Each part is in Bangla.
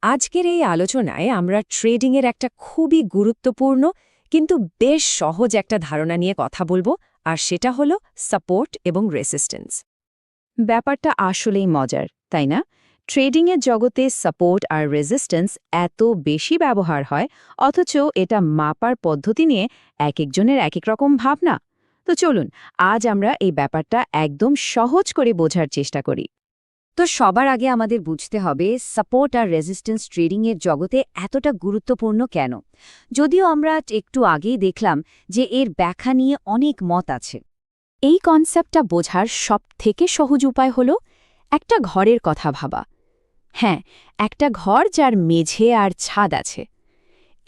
আজকের এই আলোচনায় আমরা ট্রেডিংয়ের একটা খুবই গুরুত্বপূর্ণ কিন্তু বেশ সহজ একটা ধারণা নিয়ে কথা বলবো, আর সেটা হলো সাপোর্ট এবং রেসিস্ট্যান্স। ব্যাপারটা আসলেই মজার, তাই না? ট্রেডিংয়ের জগতে সাপোর্ট আর রেজিস্ট্যান্স এত বেশি ব্যবহার হয়, অথচ এটা মাপার পদ্ধতি নিয়ে একেকজনের একেক রকম ভাবনা। তো চলুন আজ আমরা এই ব্যাপারটা একদম সহজ করে বোঝার চেষ্টা করি। তো সবার আগে আমাদের বুঝতে হবে সাপোর্ট আর রেজিস্ট্যান্স ট্রেডিংয়ের জগতে এতটা গুরুত্বপূর্ণ কেন। যদিও আমরা একটু আগেই দেখলাম যে এর ব্যাখ্যা নিয়ে অনেক মত আছে। এই কনসেপ্টটা বোঝার সবথেকে সহজ উপায় হল একটা ঘরের কথা ভাবা। হ্যাঁ, একটা ঘর যার মেঝে আর ছাদ আছে।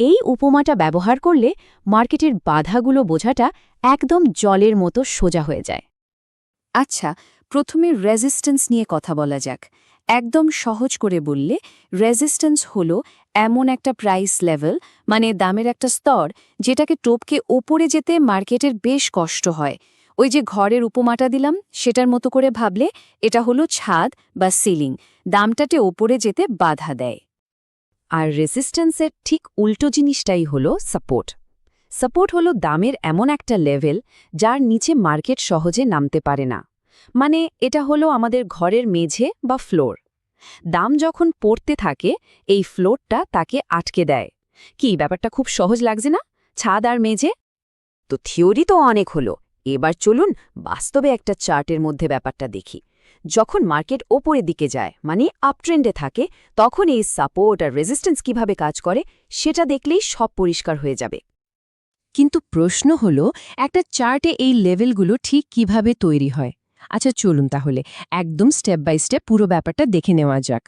এই উপমাটা ব্যবহার করলে মার্কেটের বাধাগুলো বোঝাটা একদম জলের মতো সোজা হয়ে যায়। আচ্ছা, প্রথমে রেজিস্ট্যান্স নিয়ে কথা বলা যাক। একদম সহজ করে বললে রেজিস্ট্যান্স হলো এমন একটা প্রাইস লেভেল, মানে দামের একটা স্তর, যেটাকে টপকে ওপরে যেতে মার্কেটের বেশ কষ্ট হয়। ওই যে ঘরের উপমাটা দিলাম, সেটার মতো করে ভাবলে এটা হলো ছাদ বা সিলিং, দামটাতে ওপরে যেতে বাধা দেয়। আর রেজিস্ট্যান্সের ঠিক উল্টো জিনিসটাই হলো সাপোর্ট। সাপোর্ট হলো দামের এমন একটা লেভেল যার নিচে মার্কেট সহজে নামতে পারে না। মানে এটা হলো আমাদের ঘরের মেঝে বা ফ্লোর। দাম যখন পড়তে থাকে এই ফ্লোরটা তাকে আটকে দেয়। কি ব্যাপারটা খুব সহজ লাগছে না? ছাদ আর মেঝে। তো থিওরি তো অনেক হলো, এবার চলুন বাস্তবে একটা চার্টের মধ্যে ব্যাপারটা দেখি। যখন মার্কেট ওপরের দিকে যায়, মানে আপট্রেন্ডে থাকে, তখন এই সাপোর্ট আর রেজিস্ট্যান্স কিভাবে কাজ করে সেটা দেখলেই সব পরিষ্কার হয়ে যাবে। কিন্তু প্রশ্ন হলো, একটা চার্টে এই লেভেলগুলো ঠিক কিভাবে তৈরি হয়? আচ্ছা চলুন তাহলে একদম স্টেপ বাই স্টেপ পুরো ব্যাপারটা দেখে নেওয়া যাক।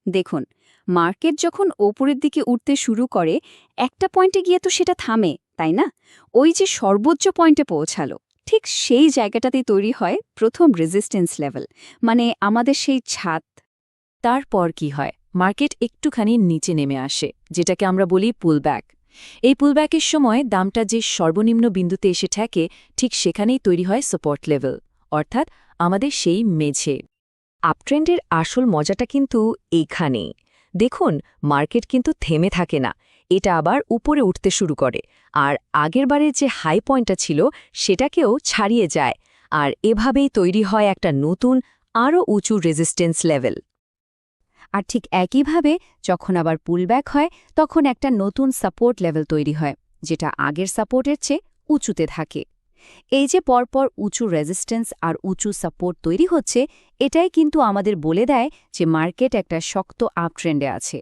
দেখুন, মার্কেট যখন ওপরের দিকে উঠতে শুরু করে, একটা পয়েন্টে গিয়ে তো সেটা থামে, তাই না? ওই যে সর্বোচ্চ পয়েন্টে পৌঁছালো, ঠিক সেই জায়গাটাতেই তৈরি হয় প্রথম রেজিস্ট্যান্স লেভেল, মানে আমাদের সেই ছাদ। তারপর কি হয়? মার্কেট একটুখানি নিচে নেমে আসে, যেটাকে আমরা বলি পুলব্যাক। এই পুলব্যাকের সময় দামটা যে সর্বনিম্ন বিন্দুতে এসে ঠেকে, ঠিক সেখানেই তৈরি হয় সাপোর্ট লেভেল, অর্থাৎ আমাদের সেই মেঝে। আপট্রেন্ডের আসল মজাটা কিন্তু এইখানেই। দেখুন, মার্কেট কিন্তু থেমে থাকে না, এটা আবার উপরে উঠতে শুরু করে, আর আগেরবারের যে হাই পয়েন্টটা ছিল সেটাকেও ছাড়িয়ে যায়, আর এভাবেই তৈরি হয় একটা নতুন আরও উঁচু রেজিস্ট্যান্স লেভেল। আর ঠিক একইভাবে যখন আবার পুলব্যাক হয়, তখন একটা নতুন সাপোর্ট লেভেল তৈরি হয়, যেটা আগের সাপোর্টের চেয়ে উঁচুতে থাকে। এই যে পরপর উঁচু রেজিস্ট্যান্স আর উঁচু সাপোর্ট তৈরি হচ্ছে, এটাই কিন্তু আমাদের বলে দেয় যে মার্কেট একটা শক্ত আপট্রেন্ডে আছে।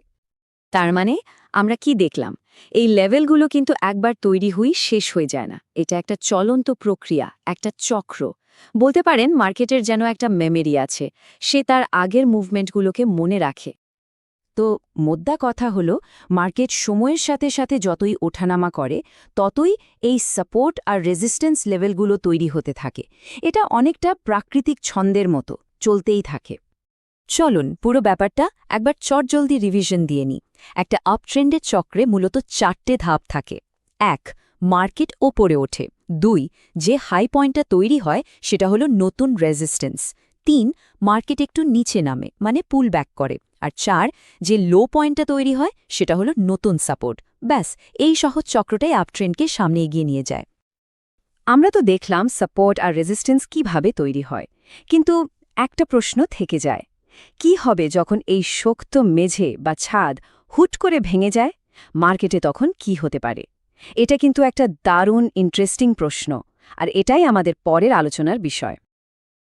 তার মানে আমরা কি দেখলাম? এই লেভেলগুলো কিন্তু একবার তৈরি হয়ে শেষ হয়ে যায় না। এটা একটা চলন্ত প্রক্রিয়া, একটা চক্র। বলতে পারেন মার্কেটের যেন একটা মেমোরি আছে, সে তার আগের মুভমেন্টগুলোকে মনে রাখে। তো মোদ্দা কথা হলো, মার্কেট সময়ের সাথে সাথে যতই ওঠানামা করে, ততই এই সাপোর্ট আর রেজিস্ট্যান্স লেভেলগুলো তৈরি হতে থাকে। এটা অনেকটা প্রাকৃতিক ছন্দের মতো চলতেই থাকে। চলুন পুরো ব্যাপারটা একবার চটজলদি রিভিশন দিয়ে নিই। একটা আপট্রেন্ডের চক্রে মূলত 4টে ধাপ থাকে। 1. মার্কেট ওপরে ওঠে। 2. যে হাই পয়েন্টটা তৈরি হয় সেটা হলো নতুন রেজিস্ট্যান্স। 3. মার্কেট একটু নিচে নামে, মানে পুল ব্যাক করে। আর 4. যে লো পয়েন্টটা তৈরি হয় সেটা হলো নতুন সাপোর্ট। ব্যাস, এই সহজ চক্রটাই আপট্রেন্ডকে সামনে এগিয়ে নিয়ে যায়। আমরা তো দেখলাম সাপোর্ট আর রেজিস্ট্যান্স কিভাবে তৈরি হয়, কিন্তু একটা প্রশ্ন থেকে যায়। কি হবে যখন এই শক্ত মেঝে বা ছাদ হুট করে ভেঙে যায়? মার্কেটে তখন কি হতে পারে? এটা কিন্তু একটা দারুণ ইন্টারেস্টিং প্রশ্ন, আর এটাই আমাদের পরের আলোচনার বিষয়।